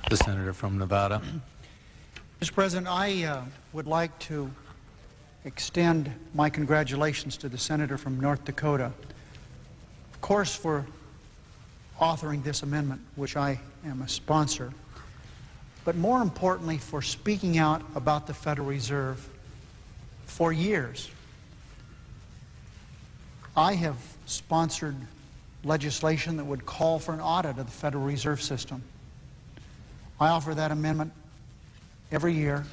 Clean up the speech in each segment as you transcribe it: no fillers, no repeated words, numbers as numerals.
The senator from Nevada. Mr. President, I would like to extend my congratulations to the senator from North Dakota, of course, for authoring this amendment, which I am a sponsor, but more importantly for speaking out about the Federal Reserve for years. I have sponsored legislation that would call for an audit of the Federal Reserve System. I offer that amendment every year.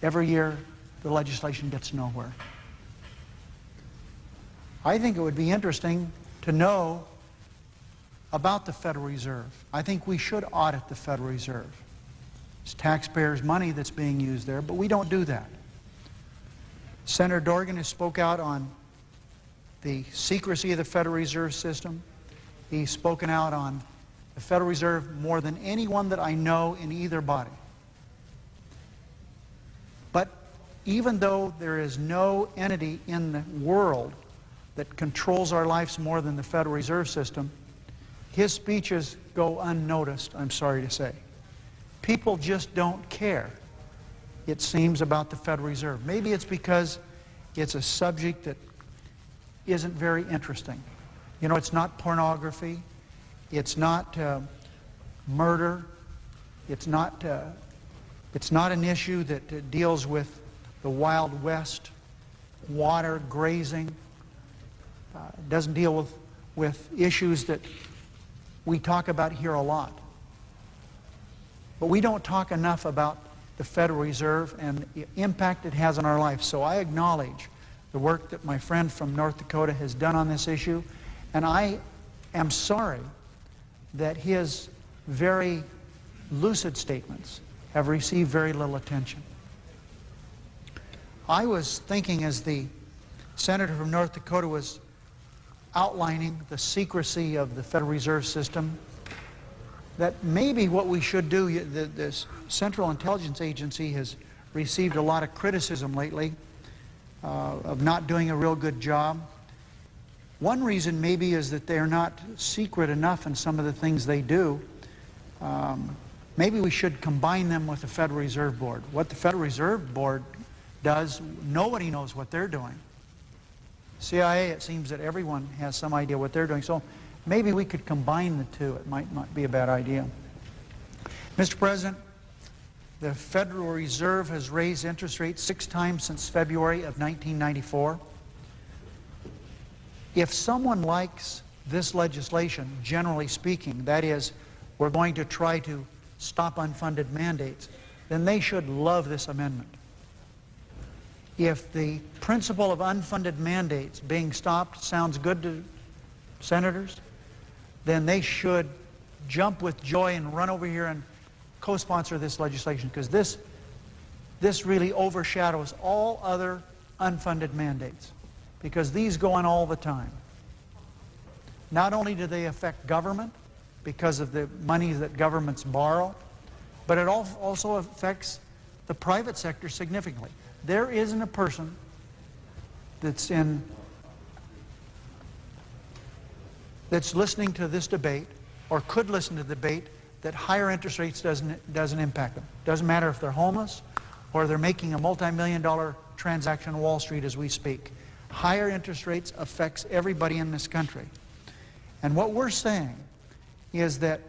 Every year, the legislation gets nowhere. I think it would be interesting to know about the Federal Reserve. I think we should audit the Federal Reserve. It's taxpayers' money that's being used there, but we don't do that. Senator Dorgan has spoke out on the secrecy of the Federal Reserve System. He's spoken out on the Federal Reserve more than anyone that I know in either body. But even though there is no entity in the world that controls our lives more than the Federal Reserve System, his speeches go unnoticed, I'm sorry to say. People just don't care, it seems, about the Federal Reserve. Maybe it's because it's a subject that isn't very interesting. You know, it's not pornography, it's not murder, it's not an issue that deals with the Wild West, water, grazing. It doesn't deal with issues that we talk about here a lot. But we don't talk enough about the Federal Reserve and the impact it has on our life. So I acknowledge the work that my friend from North Dakota has done on this issue, and I am sorry that his very lucid statements have received very little attention. I was thinking, as the senator from North Dakota was outlining the secrecy of the Federal Reserve System, that maybe what we should do, the Central Intelligence Agency has received a lot of criticism lately of not doing a real good job. One reason maybe is that they're not secret enough in some of the things they do. Maybe we should combine them with the Federal Reserve Board. What the Federal Reserve Board does, nobody knows what they're doing. CIA, it seems that everyone has some idea what they're doing. So maybe we could combine the two. It might not be a bad idea. Mr. President, the Federal Reserve has raised interest rates 6 times since February of 1994. If someone likes this legislation, generally speaking, that is, we're going to try to stop unfunded mandates, then they should love this amendment. If the principle of unfunded mandates being stopped sounds good to senators, then they should jump with joy and run over here and co-sponsor this legislation, because this really overshadows all other unfunded mandates, because these go on all the time. Not only do they affect government because of the money that governments borrow, but it also affects the private sector significantly. There isn't a person that's listening to this debate or could listen to the debate that higher interest rates doesn't impact them. Doesn't matter if they're homeless or they're making a multi-million-dollar transaction on Wall Street as we speak. Higher interest rates affects everybody in this country. And what we're saying is that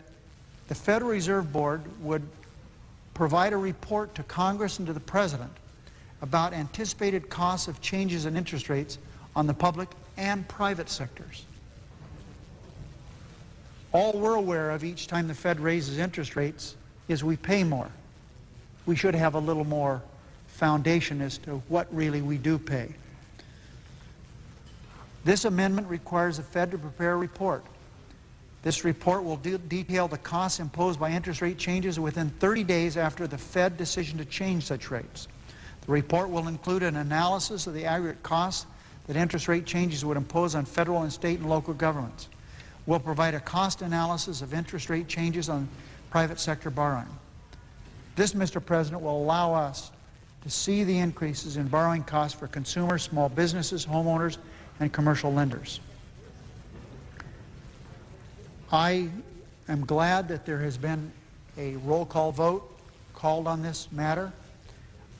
the Federal Reserve Board would provide a report to Congress and to the President about anticipated costs of changes in interest rates on the public and private sectors. All we're aware of each time the Fed raises interest rates is we pay more. We should have a little more foundation as to what really we do pay. This amendment requires the Fed to prepare a report. This report will detail the costs imposed by interest rate changes within 30 days after the Fed decision to change such rates. The report will include an analysis of the aggregate costs that interest rate changes would impose on federal and state and local governments. We'll provide a cost analysis of interest rate changes on private sector borrowing. This, Mr. President, will allow us to see the increases in borrowing costs for consumers, small businesses, homeowners, and commercial lenders. I am glad that there has been a roll call vote called on this matter.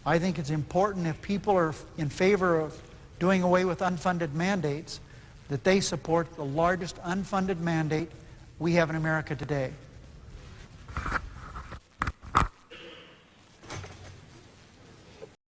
I think it's important, if people are in favor of doing away with unfunded mandates, that they support the largest unfunded mandate we have in America today.